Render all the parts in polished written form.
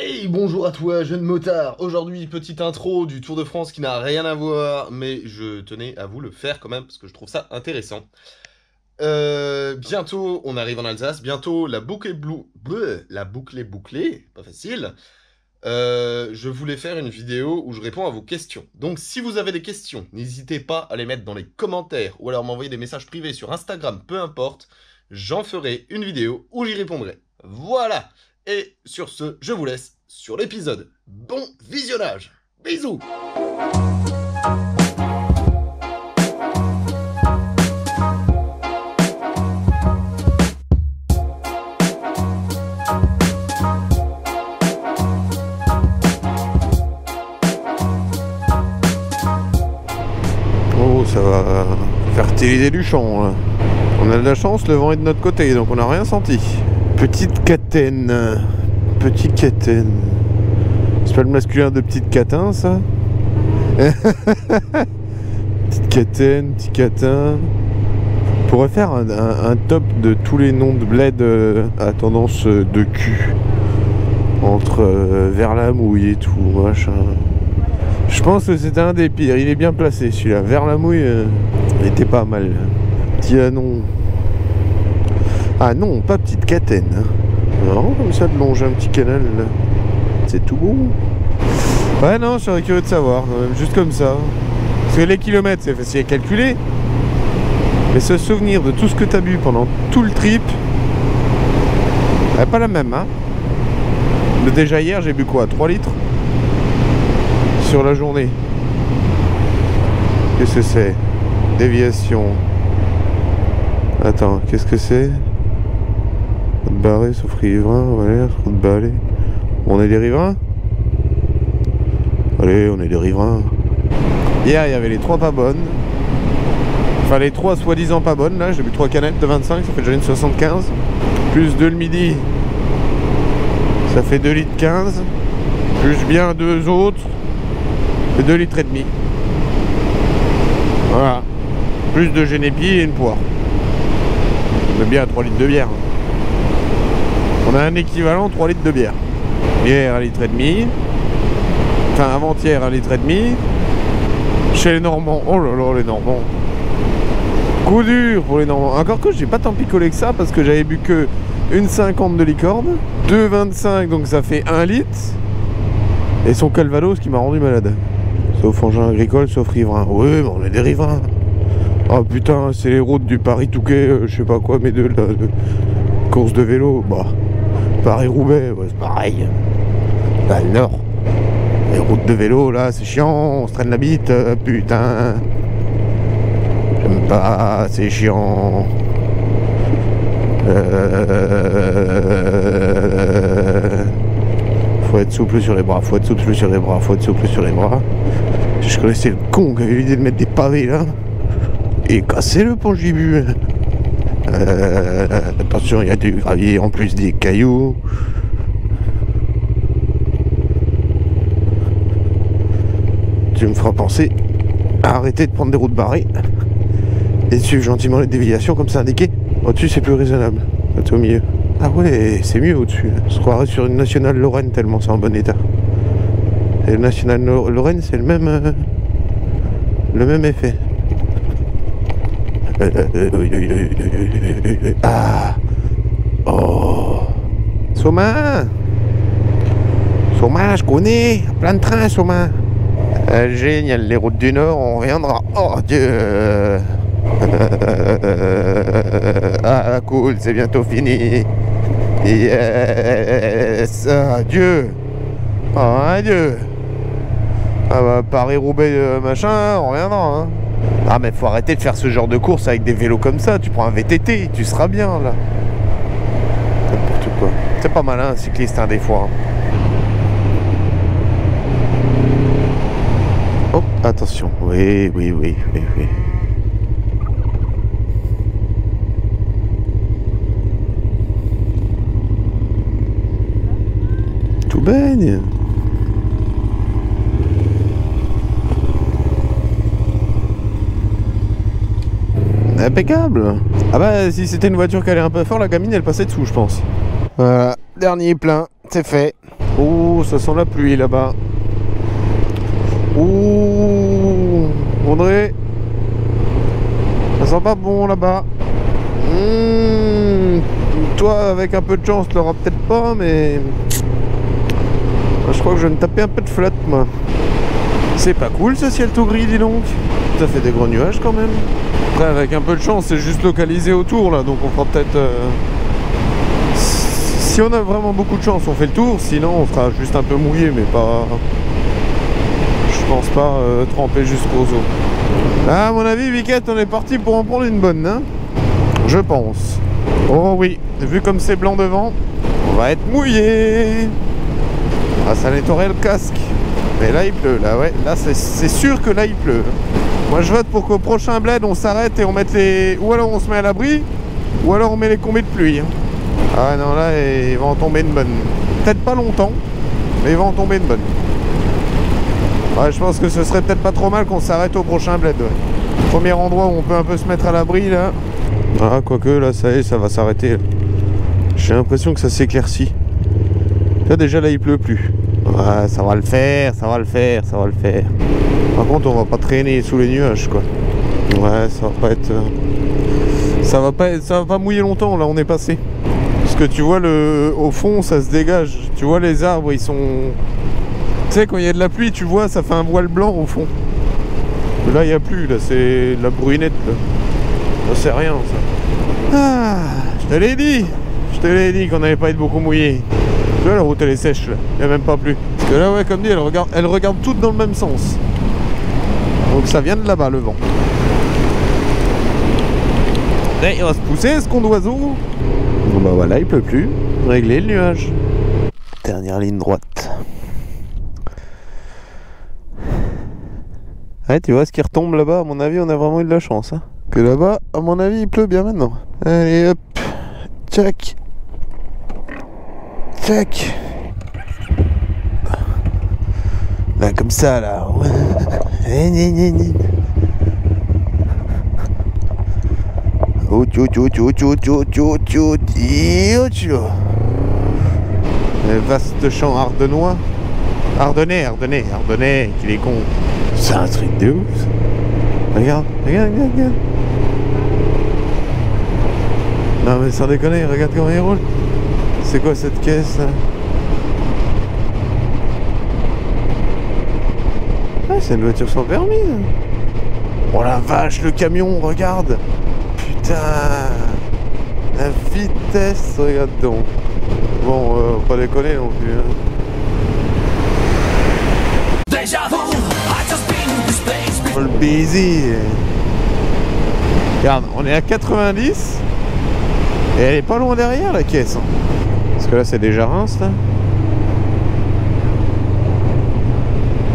Hey, bonjour à toi, jeune motard. Aujourd'hui, petite intro du Tour de France qui n'a rien à voir, mais je tenais à vous le faire quand même parce que je trouve ça intéressant. Bientôt, on arrive en Alsace. Bientôt, la boucle est la boucle est bouclée. Pas facile. Je voulais faire une vidéo où je réponds à vos questions. Donc, si vous avez des questions, n'hésitez pas à les mettre dans les commentaires ou alors m'envoyer des messages privés sur Instagram, peu importe. J'en ferai une vidéo où j'y répondrai. Voilà. Et sur ce, je vous laisse sur l'épisode. Bon visionnage. Bisous. Oh, ça va fertiliser du champ, là. On a de la chance, le vent est de notre côté, donc on n'a rien senti. Petite catène. Petite catène. C'est pas le masculin de petite catin, ça? Petite catène, petit catin. On pourrait faire un top de tous les noms de bled à tendance de cul. Entre Verlamouille et tout, machin. Je pense que c'était un des pires. Il est bien placé, celui-là. Verlamouille, il était pas mal. Tianon. Ah non, pas petite catène. Non, comme ça, de longer un petit canal, là. C'est tout beau. Ouais, non, je serais curieux de savoir. Juste comme ça. Parce que les kilomètres, c'est facile à calculer. Mais se souvenir de tout ce que t'as bu pendant tout le trip, pas la même, hein. Mais déjà hier, j'ai bu quoi? 3 litres sur la journée. Qu'est-ce que c'est? Déviation. Attends, qu'est-ce que c'est? Route barrée, sauf riverain, voilà, route barrée. On est des riverains? Allez, on est des riverains. Hier, il y avait les 3 pas bonnes. Enfin, les 3 soi-disant pas bonnes, là. J'ai bu 3 canettes de 25, ça fait déjà une 75. Plus 2 le midi, ça fait 2 litres 15. Plus bien 2 autres, c'est 2 litres et demi. Voilà. Plus de génépi et une poire. On est bien à 3 litres de bière. On a un équivalent 3 litres de bière. Hier, 1 litre et demi. Enfin, avant-hier, 1 litre et demi. Chez les Normands. Oh là là, les Normands. Coup dur pour les Normands. Encore que j'ai pas tant picolé que ça parce que j'avais bu que une 50 de licorne. 2,25, donc ça fait 1 litre. Et son Calvados qui m'a rendu malade. Sauf engin agricole, sauf riverain. Oui, mais on est des riverains. Oh putain, c'est les routes du Paris-Touquet, je sais pas quoi, mais de course de vélo. Bah, Paris-Roubaix, ouais, c'est pareil. Là, le nord. Les routes de vélo, là, c'est chiant, on se traîne la bite, putain. J'aime pas, c'est chiant. Faut être souple sur les bras, faut être souple sur les bras, faut être souple sur les bras. Je connaissais le con qui avait l'idée de mettre des pavés là. Et casser le pont-gibu. Attention, il y a du gravier en plus des cailloux. Tu me feras penser à arrêter de prendre des routes barrées et de suivre gentiment les déviations comme c'est indiqué. Au-dessus, c'est plus raisonnable. C'est au milieu. Ah ouais, c'est mieux au-dessus. On se croirait sur une nationale Lorraine tellement c'est en bon état. Et le national Lorraine, c'est le même effet. Ah. Oh. Somain. Somain, je connais. Plein de trains, Somain. Génial, les routes du Nord, on reviendra. Oh Dieu. Ah cool, c'est bientôt fini. Yes. Adieu. Oh, adieu. Ah bah Paris-Roubaix machin, on reviendra, hein. Ah mais faut arrêter de faire ce genre de course avec des vélos comme ça. Tu prends un VTT, tu seras bien là. N'importe quoi. C'est pas malin un cycliste, hein, des fois, hein. Oh, attention. Oui. Tout baigne. Impeccable. Ah bah si c'était une voiture qui allait un peu fort, la gamine elle passait dessous je pense. Voilà, dernier plein, c'est fait. Oh, ça sent la pluie là-bas. Oh, Audrey, ça sent pas bon là-bas. Toi, avec un peu de chance, tu l'auras peut-être pas, mais je crois que je vais me taper un peu de flotte, moi. C'est pas cool ce ciel tout gris, dis donc. Ça fait des gros nuages quand même. Après, avec un peu de chance, c'est juste localisé autour là, donc on fera peut-être. Si on a vraiment beaucoup de chance, on fait le tour. Sinon, on sera juste un peu mouillé, mais pas. Je pense pas tremper jusqu'aux os. Là, à mon avis, Viquette, on est parti pour en prendre une bonne, hein. Je pense. Oh oui, vu comme c'est blanc devant, on va être mouillé. Ah, ça nettoierait le casque. Mais là, il pleut, là, ouais. Là, c'est sûr que là, il pleut. Moi, je vote pour qu'au prochain bled, on s'arrête et on mette les... Ou alors on se met à l'abri, ou alors on met les combis de pluie. Ah non, là, il va en tomber une bonne. Peut-être pas longtemps, mais il va en tomber une bonne. Ouais, je pense que ce serait peut-être pas trop mal qu'on s'arrête au prochain bled. Ouais. Premier endroit où on peut un peu se mettre à l'abri, là. Ah, quoique, là, ça y est, ça va s'arrêter. J'ai l'impression que ça s'éclaircit. Là, déjà, là, il pleut plus. Ouais, ça va le faire, ça va le faire, ça va le faire. Par contre, on va pas traîner sous les nuages, quoi. Ouais, ça va pas être... Ça va pas mouiller longtemps, là, on est passé. Parce que tu vois, au fond, ça se dégage. Tu vois, les arbres, ils sont... Tu sais, quand il y a de la pluie, tu vois, ça fait un voile blanc, au fond. Mais là, il n'y a plus, là, c'est la brunette, là. Ça c'est rien, ça. Ah, je te l'ai dit qu'on n'allait pas être beaucoup mouillé. Tu vois, la route, elle est sèche, là. Il n'y a même pas plu. Parce que là, ouais, comme dit, elle regarde toutes dans le même sens. Donc ça vient de là-bas, le vent. Et il va se pousser, ce con d'oiseau. Bon bah voilà, il pleut plus. Régler le nuage. Dernière ligne droite. Ouais, tu vois ce qui retombe là-bas, à mon avis, on a vraiment eu de la chance. Hein. Que là-bas, à mon avis, il pleut bien maintenant. Allez, hop. Tchac. Tchac. Là, comme ça, là. Le vaste champ ardenois. Ardennais, qu'il est con. C'est un truc de ouf. Regarde. Non mais sans déconner, regarde comment il roule. C'est quoi cette caisse là? Ah, c'est une voiture sans permis. Oh la vache, le camion, regarde. Putain. La vitesse, regarde donc. Bon, pas déconner non plus. Hein. Le baiser. Regarde, on est à 90. Et elle est pas loin derrière la caisse. Hein. Parce que là c'est déjà Reims là.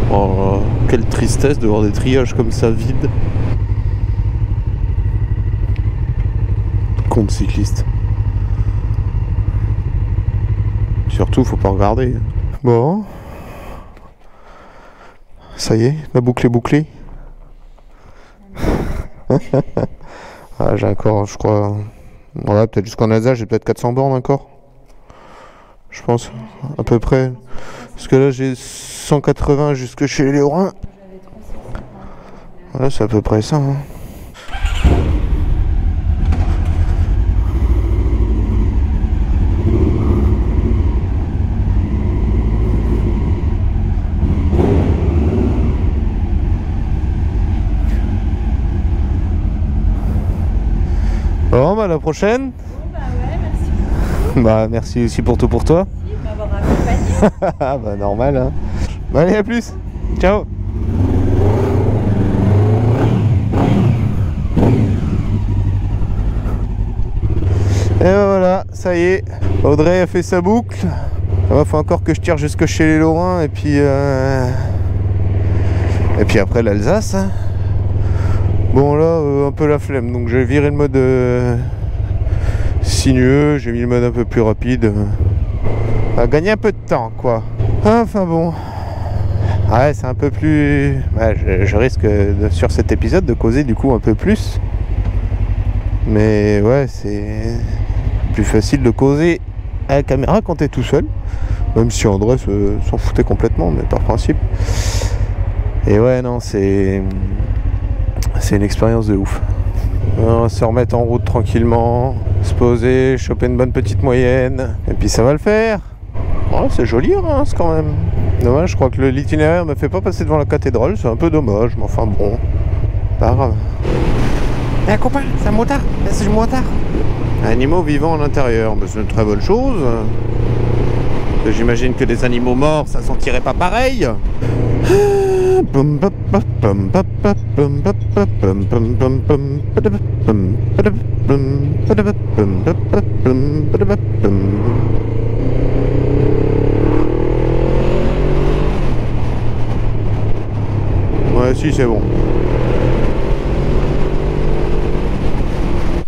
Oh, quelle tristesse de voir des triages comme ça vides. Con de cycliste. Surtout faut pas regarder. Bon. Ça y est, la boucle est bouclée. Ah, j'ai encore, je crois... Voilà, peut-être jusqu'en Alsace, j'ai peut-être 400 bornes encore. Je pense, à peu près. Parce que là, j'ai 180 jusque chez les Lorrains. Voilà, c'est à peu près ça. Hein. Bon, bah, à la prochaine. Bon, bah ouais, merci beaucoup. Bah, merci aussi pour tout pour toi. Merci de m'avoir accompagné. Bah, normal, hein. Bah, allez, à plus. Ciao. Et ben voilà, ça y est. Audrey a fait sa boucle. Il faut encore que je tire jusque chez les Lorrains et puis après l'Alsace. Hein. Bon là, un peu la flemme, donc j'ai viré le mode sinueux, j'ai mis le mode un peu plus rapide. À gagner un peu de temps, quoi. Enfin bon. Ouais, c'est un peu plus... Ouais, je risque sur cet épisode de causer du coup un peu plus. Mais ouais, c'est plus facile de causer à la caméra quand t'es tout seul. Même si André s'en foutait complètement, mais par principe. Et ouais, non, c'est une expérience de ouf. On va se remettre en route tranquillement, se poser, choper une bonne petite moyenne, et puis ça va le faire. Ouais, c'est joli Reims quand même. Dommage, je crois que l'itinéraire me fait pas passer devant la cathédrale, c'est un peu dommage, mais enfin bon, pas grave. Eh copain, c'est un motard, c'est un motard. Animaux vivants à l'intérieur, c'est une très bonne chose. J'imagine que des animaux morts, ça sentirait pas pareil. Ouais, si, c'est bon.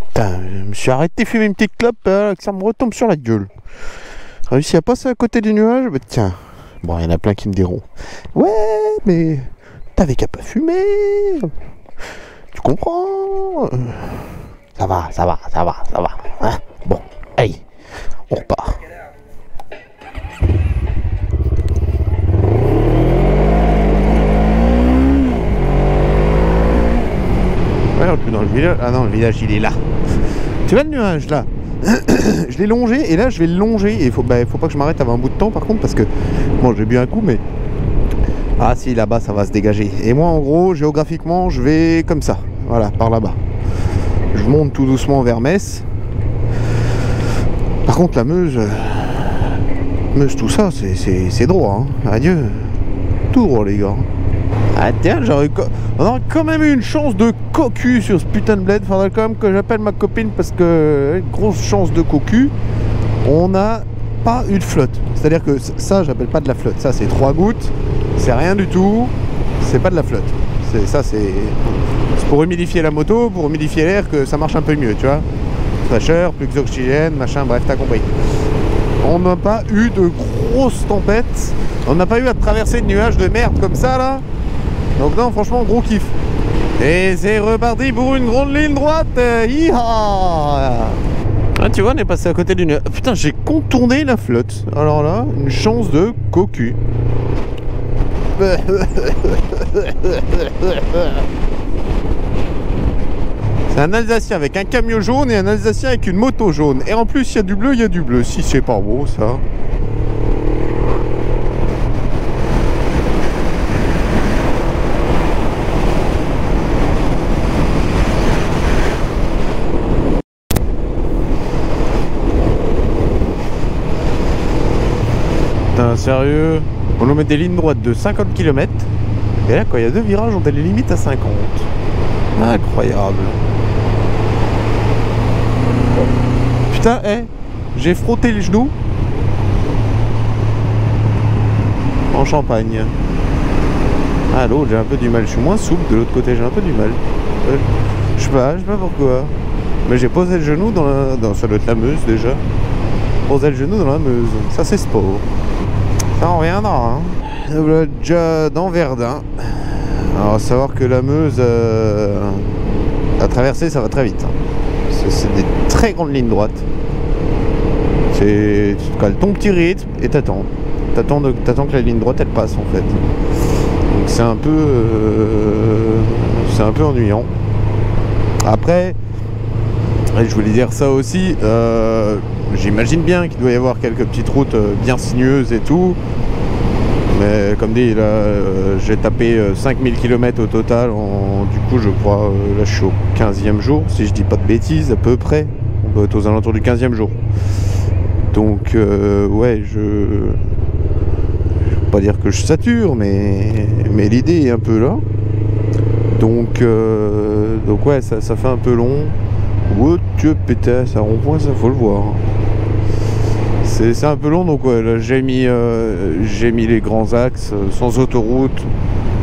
Putain, je me suis arrêté de fumer une petite clope, que ça me retombe sur la gueule. Réussi à passer à côté du nuage, bah tiens. Bon, il y en a plein qui me diront. Ouais, mais t'avais qu'à pas fumer. Tu comprends? Ça va. Hein, bon, allez, on repart. Ouais, on est plus dans le village. Ah non, le village, il est là. Tu vois le nuage, là? Je l'ai longé et là je vais le longer et il faut pas que je m'arrête avant un bout de temps par contre parce que bon j'ai bu un coup mais ah si là-bas ça va se dégager et moi en gros géographiquement je vais comme ça, voilà, par là-bas je monte tout doucement vers Metz. Par contre la Meuse tout ça c'est droit hein. Adieu, tout droit les gars. Ah tiens, on aurait quand même eu une chance de cocu sur ce putain de bled. Faudrait quand même que j'appelle ma copine parce que grosse chance de cocu. On n'a pas eu de flotte. C'est-à-dire que ça, j'appelle pas de la flotte. Ça, c'est 3 gouttes. C'est rien du tout. C'est pas de la flotte. C'est pour humidifier la moto, pour humidifier l'air que ça marche un peu mieux, tu vois. Fraîcheur, plus d'oxygène, machin, bref, t'as compris. On n'a pas eu de grosses tempêtes. On n'a pas eu à traverser de nuages de merde comme ça, là. Donc non, franchement, gros kiff. Et c'est reparti pour une grande ligne droite. Hi-ha. Ah, tu vois, on est passé à côté d'une... Putain, j'ai contourné la flotte. Alors là, une chance de cocu. C'est un Alsacien avec un camion jaune et un Alsacien avec une moto jaune. Et en plus, il y a du bleu, il y a du bleu. Si c'est pas beau, ça... Putain, sérieux, on nous met des lignes droites de 50 km et là quand il y a 2 virages on a les limites à 50. Incroyable. Putain, j'ai frotté les genoux en Champagne. Ah l'autre j'ai un peu du mal, je suis moins souple de l'autre côté, j'ai un peu du mal. Je sais pas pourquoi. Mais j'ai posé le genou dans ça doit être la Meuse déjà. Posé le genou dans la Meuse, ça c'est sport. Ça en reviendra hein. Voilà, déjà dans Verdun. Alors à savoir que la Meuse à traverser ça va très vite hein. C'est des très grandes lignes droites. Tu cales ton petit rythme et t'attends que la ligne droite elle passe en fait. Donc c'est un peu ennuyant. Après je voulais dire ça aussi, j'imagine bien qu'il doit y avoir quelques petites routes bien sinueuses et tout. Mais comme dit, là, j'ai tapé 5000 km au total. Du coup, je crois, là, je suis au 15e jour, si je dis pas de bêtises, à peu près. On doit être aux alentours du 15e jour. Donc, ouais, je veux pas dire que je sature, mais l'idée est un peu là. Donc ouais, ça fait un peu long. Oh Dieu pétasse, à rond-point, ça faut le voir. C'est un peu long, donc ouais, là j'ai mis les grands axes sans autoroute,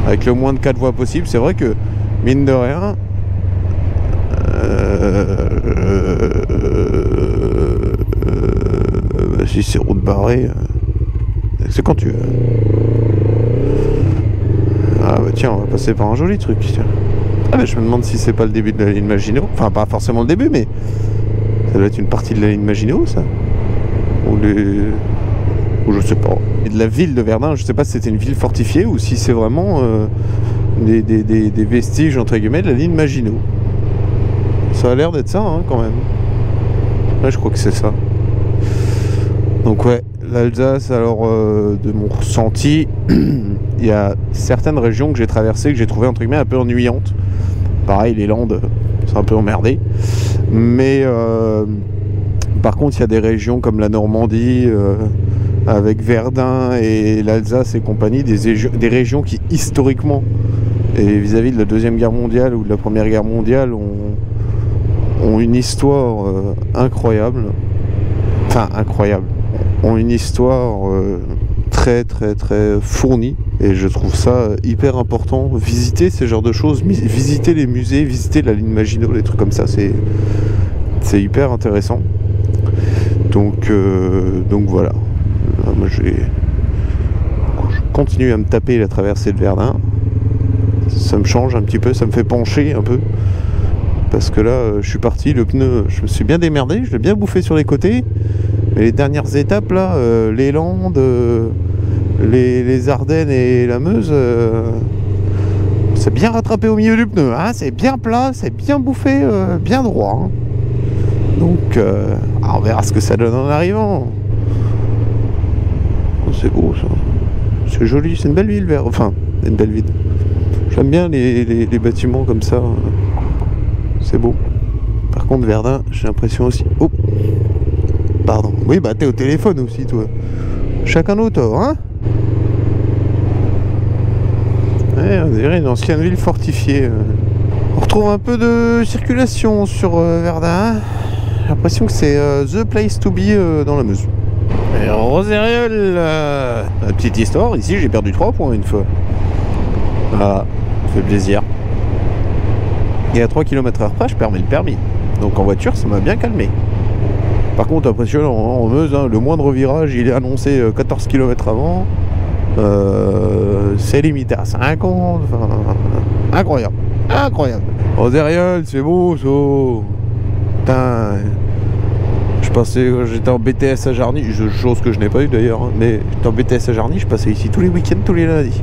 avec le moins de 4 voies possible. C'est vrai que, mine de rien, si c'est route barrée, c'est quand tu veux. Ah bah tiens, on va passer par un joli truc, tiens. Ah bah je me demande si c'est pas le début de la ligne Maginot. Enfin pas forcément le début, mais ça doit être une partie de la ligne Maginot, ça. Ou les... ou je sais pas. Et de la ville de Verdun, je sais pas si c'était une ville fortifiée ou si c'est vraiment des vestiges entre guillemets de la ligne Maginot. Ça a l'air d'être ça hein, quand même. Ouais, je crois que c'est ça. Donc ouais, l'Alsace, alors de mon ressenti, il y a certaines régions que j'ai traversées que j'ai trouvées entre guillemets un peu ennuyantes. Pareil, les Landes, c'est un peu emmerdé. Mais par contre, il y a des régions comme la Normandie, avec Verdun et l'Alsace et compagnie, des régions qui historiquement, et vis-à-vis de la Deuxième Guerre mondiale ou de la Première Guerre mondiale, ont une histoire incroyable. Enfin, incroyable. Ont une histoire très très très fournie. Et je trouve ça hyper important. Visiter ces genres de choses, visiter les musées, visiter la ligne Maginot, des trucs comme ça, c'est hyper intéressant. Donc voilà. Moi je continue à me taper la traversée de Verdun. Ça me change un petit peu, ça me fait pencher un peu. Parce que là, je suis parti, le pneu, je me suis bien démerdé, je l'ai bien bouffé sur les côtés. Mais les dernières étapes là, les Landes, les Ardennes et la Meuse, c'est bien rattrapé au milieu du pneu, hein, c'est bien plat, c'est bien bouffé, bien droit. Hein. Donc, on verra ce que ça donne en arrivant. Oh, c'est beau ça, c'est joli, c'est une belle ville, enfin, une belle ville. J'aime bien les bâtiments comme ça, c'est beau. Par contre, Verdun, j'ai l'impression aussi. Oh, pardon. Oui, bah t'es au téléphone aussi, toi. Chacun nos torts, hein. Ouais, on dirait une ancienne ville fortifiée. On retrouve un peu de circulation sur Verdun. J'ai l'impression que c'est the place to be dans la Meuse. Et Rosériol, la petite histoire, ici j'ai perdu 3 points une fois. Voilà, ça fait plaisir. Et à 3 km/h près, je perds le permis. Donc en voiture, ça m'a bien calmé. Par contre, impressionnant, hein, en Meuse, hein, le moindre virage, il est annoncé 14 km avant. C'est limité à 50. Enfin, incroyable. Incroyable. Rosériol, c'est beau, ça. Putain. Je passais, j'étais en BTS à Jarny, chose que je n'ai pas eu d'ailleurs, hein, mais j'étais en BTS à Jarny, je passais ici tous les week-ends, tous les lundis.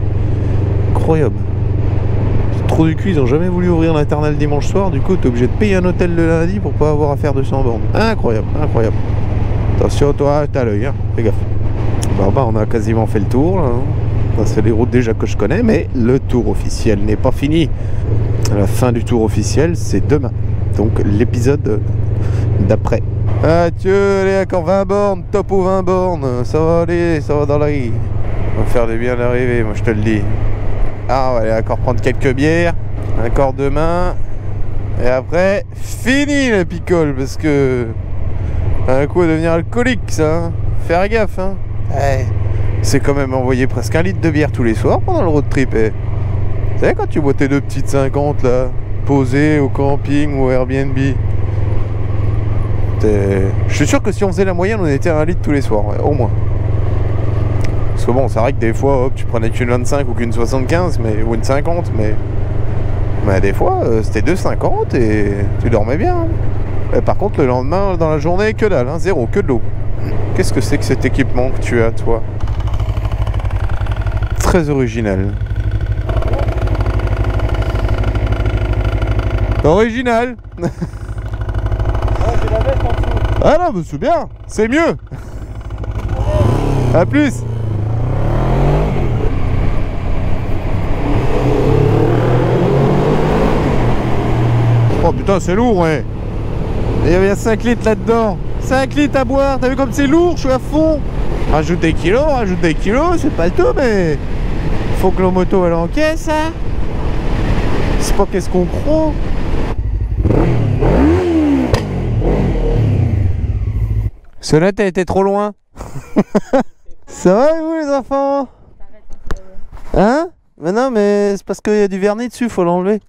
Incroyable. C'est trop du cul, ils ont jamais voulu ouvrir l'internat le dimanche soir, du coup t'es obligé de payer un hôtel le lundi pour pas avoir à faire 200 bornes. Incroyable, incroyable. Attention, toi, t'as l'œil, hein, fais gaffe. Bah, on a quasiment fait le tour, là, hein. C'est les routes déjà que je connais, mais le tour officiel n'est pas fini. La fin du tour officiel, c'est demain. Donc l'épisode d'après. Ah, tu allez, encore 20 bornes, top aux 20 bornes, ça va aller, ça va dans la rue. On va faire des bien arrivés, moi je te le dis. Ah, on va aller encore prendre quelques bières, encore demain. Et après, fini la picole, parce que un coup à devenir alcoolique, ça. Hein. Faire gaffe, hein. Ouais. C'est quand même envoyer presque 1 litre de bière tous les soirs pendant le road trip. Tu sais, quand tu bois tes 2 petites 50 là, posées au camping ou au Airbnb. Je suis sûr que si on faisait la moyenne, on était à 1 litre tous les soirs, ouais, au moins. Parce que bon, c'est vrai que des fois, hop, tu prenais qu'une 25 ou qu'une 75, ou une 50, mais des fois, c'était 2,50 et tu dormais bien. Hein. Et par contre, le lendemain, dans la journée, que dalle, hein, zéro, que de l'eau. Qu'est-ce que c'est que cet équipement que tu as, toi? Très original. Original. J'ai la veste en dessous. Ah non, mais c'est bien, c'est mieux. A plus. Oh putain, c'est lourd, ouais. Il y avait 5 litres là-dedans. 5 litres à boire, t'as vu comme c'est lourd, je suis à fond. Rajoute des kilos, c'est pas le tout, mais faut que la moto elle encaisse, hein. C'est pas qu'est-ce qu'on croit. Cela t'as été trop loin. Ça va et vous les enfants? Hein? Mais non, mais c'est parce qu'il y a du vernis dessus, faut l'enlever.